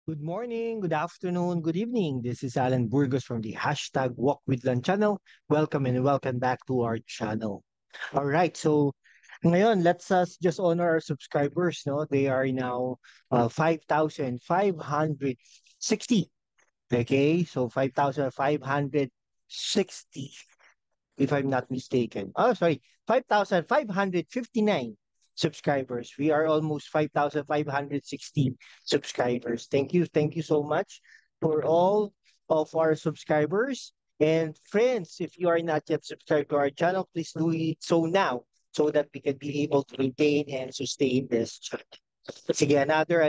Good morning, good afternoon, good evening. This is Alan Burgos from the hashtag Walk with Lan channel. Welcome and welcome back to our channel. All right, so ngayon, let's us just honor our subscribers. No, they are now 5,560. Okay, so 5,560 if I'm not mistaken. Oh, sorry, 5,559 subscribers. We are almost 5,560 subscribers. Thank you so much for all of our subscribers and friends. If you are not yet subscribed to our channel, please do it so now so that we can be able to maintain and sustain this channel. Sige, another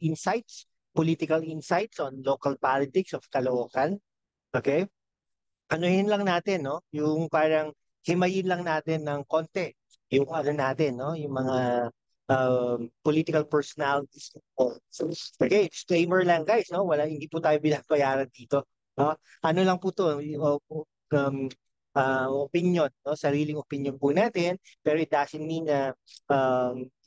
insights, political insights on local politics of Caloocan. Okay? Anuhin lang natin, no? Yung parang himayin lang natin ng konti yung ano natin, no? Yung mga political personalities. Oh. Okay, disclaimer lang guys, no? Hindi po tayo binabayaran dito, no? Ano lang po to, opinion, no? Sariling opinion po natin, pero it doesn't mean na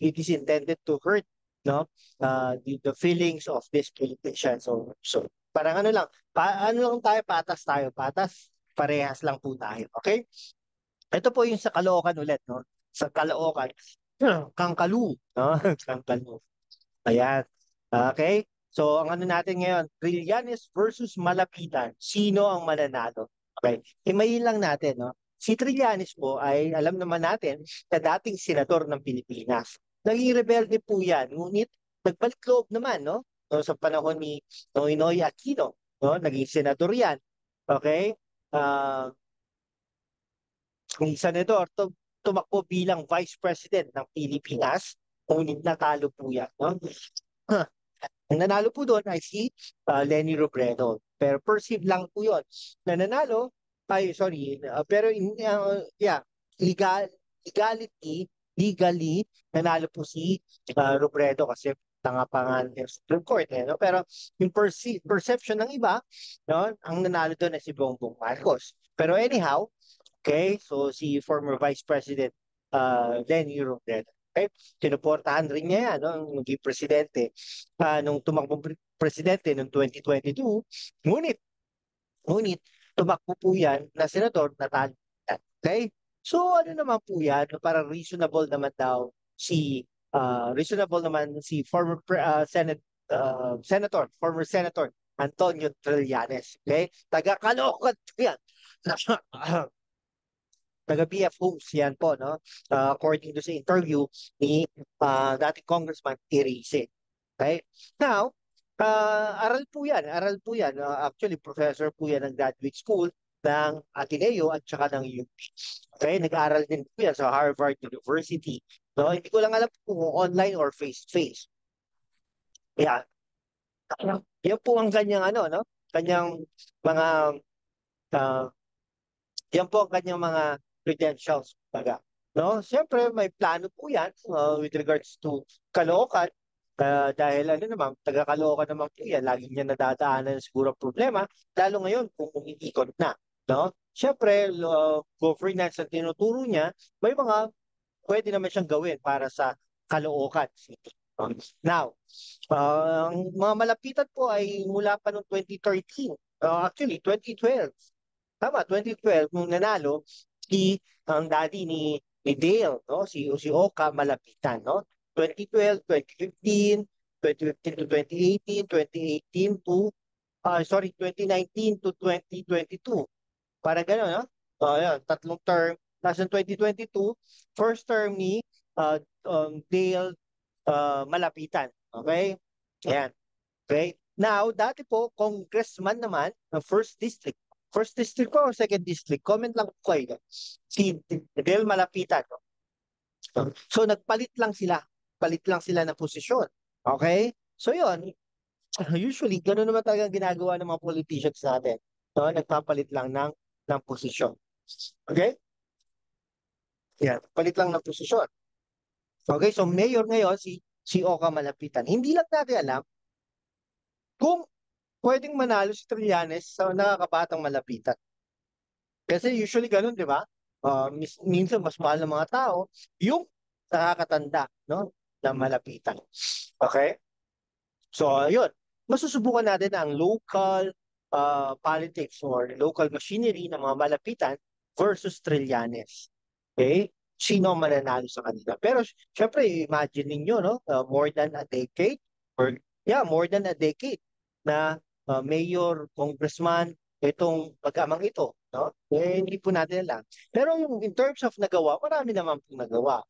it is intended to hurt, no? The feelings of this politician. So parang ano lang, ano lang tayo, patas tayo, patas, parehas lang po tayo. Okay? Ito po yung sa Caloocan ulit, no? Sa Caloocan, Kangkalu, no? Kangkalu. Ayan. Okay? So, ang ano natin ngayon, Trillanes versus Malapitan. Sino ang mananalo? Okay. Himayin lang natin, no? Si Trillanes po ay, alam naman natin, na dating senador ng Pilipinas. Naging rebelde po yan. Ngunit, nagbalik loob naman, no? No, sa panahon ni Noynoy Aquino, no? Naging senador yan. Okay? Ah, ang senador, tumakbo bilang Vice President ng Pilipinas. Ngunit natalo po yan, no? Ang nanalo po doon ay si Lenny Robredo. Pero perceived lang po yun. Na nanalo, ay sorry, pero yeah, legal, legally, nanalo po si Robredo kasi tanga pa nga ng Supreme Court. No? Pero yung perception ng iba, no, ang nanalo doon ay si Bongbong Marcos. Pero anyhow, okay, so si former Vice President Lenny Robredo. Okay, sinuportahan rin niya yan, no, ang maging presidente nung tumakbo presidente noong 2022. Ngunit, ngunit, tumakbo po yan na senador na talo. Okay? So ano naman po yan, para reasonable naman daw reasonable naman si former former Senator Antonio Trillanes. Okay? Taga-Caloocan yan. Taga-BF Homes yan po, no? According to sa interview ni dating Congressman Irice. Okay? Now, aral po yan. Actually, professor po yan ng graduate school ng Ateneo at saka ng UP. Okay? Nag-aaral din po yan sa Harvard University. No? Hindi ko lang alam kung online or face-to-face. Yeah. Yan po ang kanyang ano, no? Kanyang mga uh, yan po ang kanyang mga credentials. Baga. No? Siyempre, may plano po yan with regards to Caloocan. Dahil ano naman, taga-Caloocan naman po yan. Lagi niya nadadaanan siguro ang problema. Lalo ngayon kung umiikot na. No? Siyempre, governance ang tinuturo niya, may mga pwede naman siyang gawin para sa Caloocan City. Now, ang mga malapitan po ay mula pa noong 2013. Actually, 2012. Tama, 2012, nung nanalo, ang daddy ni Dale, no? Si Oka Malapitan, no? 2012, 2015, 2015 to 2018, 2018 to, sorry, 2019 to 2022. Para gano'n, no? Ayan, tatlong term. Tapos ng 2022, first term ni Dale Malapitan. Okay? Ayan. Okay? Now, dati po, congressman naman ng first district. First district ko or second district? Comment lang po kayo. Si Del Malapitan. So, nagpalit lang sila. Palit lang sila ng posisyon. Okay? So, yun. Usually, gano'n naman talaga ginagawa ng mga politicians natin. So, nagpapalit lang ng posisyon. Okay? Yan. Palit lang ng posisyon. Okay? So, mayor ngayon, si Oka Malapitan. Hindi lang natin alam kung pwedeng manalo si Trillanes sa nakakabatang malapitan. Kasi usually ganun, di ba? Minsan mas mahal ng mga tao yung nakakatanda, no? Na malapitan. Okay? So, ayun. Masusubukan natin ang local politics or local machinery ng mga malapitan versus Trillanes. Okay? Sino ang mananalo sa kanila? Pero syempre, imagine ninyo, no? More than a decade or more than a decade na mayor, congressman, itong pag-amang ito, no? Eh, hindi po natin alam. Pero in terms of nagawa, marami naman pong nagawa.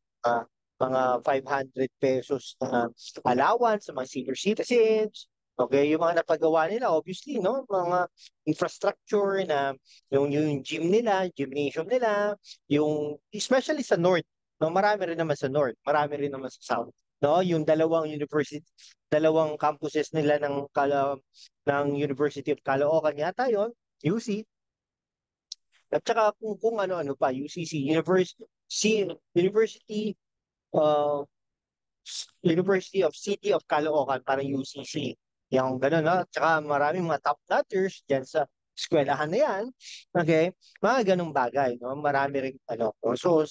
Mga 500 pesos na allowance sa mga senior citizens. Okay, yung mga napagawa nila, obviously, no? Mga infrastructure na yung gym nila, gymnasium nila, yung especially sa North, no? Marami rin naman sa North, marami rin naman sa South. No, yung dalawang university, dalawang campuses nila ng University of Caloocan yata yon, UC. At saka kung ano-ano pa, UCC, University uh, University of City of Caloocan, parang UCC. Yung gano'n, no? Tsaka maraming mga top notchers dyan sa eskwelahan na yan. Okay? Mga ganong bagay, no? Marami rin, ano. So,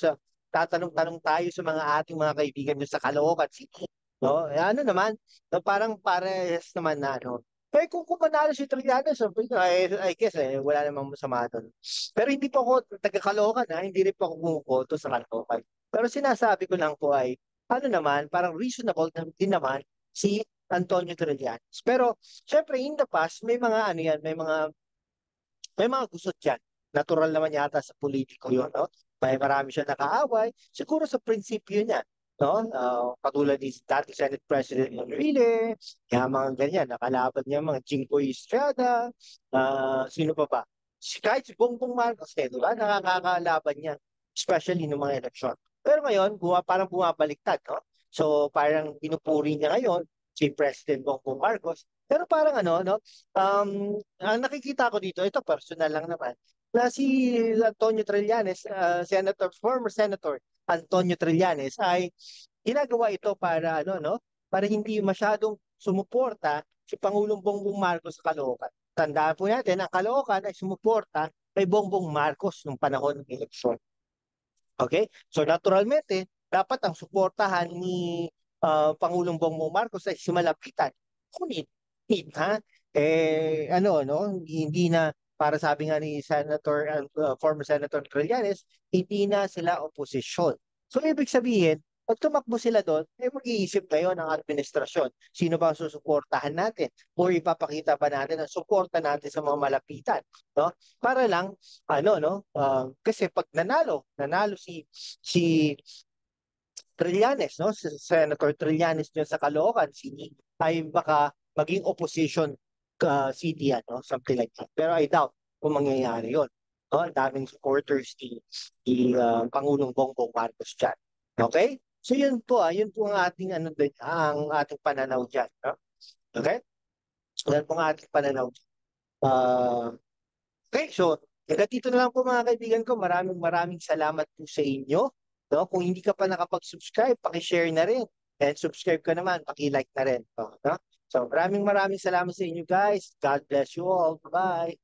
tatanong-tanong tayo sa mga ating mga kaibigan dyan sa Caloocan City. No? Eh, ano naman, no? Parang parehas naman na, no? Eh, kung manalo si Trillanes, I guess, wala namang masama doon. Pero hindi po ako taga-Caloocan, ha? Hindi rin po ako bumuboto sa Caloocan. Pero sinasabi ko lang po ay, ano naman, parang reasonable din naman si Antonio Trillanes. Pero, syempre, in the past, may mga ano yan, may mga gusot yan. Natural naman yata sa politiko yun, no? May marami siya nakaaway. Siguro sa prinsipyo niya, no? Katulad ni dati Senate President Enrile, kaya mga ganyan, nakalaban niya mga Jinggoy Estrada, sino pa ba? Kahit si Bongbong Marcos, di ba? Nakakalaban niya, especially ng mga eleksyon. Pero ngayon, parang bumabaliktad, no? So, parang pinupuri niya ngayon si President Bongbong Marcos. Pero parang ano, no? Ang nakikita ko dito, ito personal lang naman, na si Antonio Trillanes, former Senator Antonio Trillanes ay ginagawa ito para ano, no? Para hindi masyadong sumuporta si Pangulong Bongbong Marcos sa Caloocan. Tandaan po natin, ang Caloocan ay sumuporta kay Bongbong Marcos nung panahon ng eleksyon. Okay? So naturalmente, dapat ang suportahan ni Pangulong Bongbong Marcos ay si Malapitan. Ngunit, ha? Ano, no? Hindi na, para sabi nga ni former Senator Trillanes, hindi na sila oposisyon. So, ibig sabihin, pag tumakbo sila doon, mag-iisip ngayon ang administrasyon. Sino ba ang susuportahan natin? O ipapakita ba natin ang suporta natin sa mga malapitan? No? Para lang ano no kasi pag nanalo si Trillanes, no, si Senator Trillanes dyan sa Caloocan City, ay baka maging opposition city yan, no, something like that. Pero I doubt kung mangyayari yon, no. Ang daming supporters ni Pangulong Bongbong Marcos dyan. Okay, so yun po ang ating ang ating pananaw dyan, no? Okay, yan po ang ating pananaw. uh, Okay, so hanggang dito na lang po mga kaibigan ko. Maraming maraming salamat po sa inyo. No? Kung hindi ka pa nakapag-subscribe, paki-share na rin. And subscribe ka naman, paki-like na rin. No? So maraming maraming salamat sa inyo guys. God bless you all. Bye.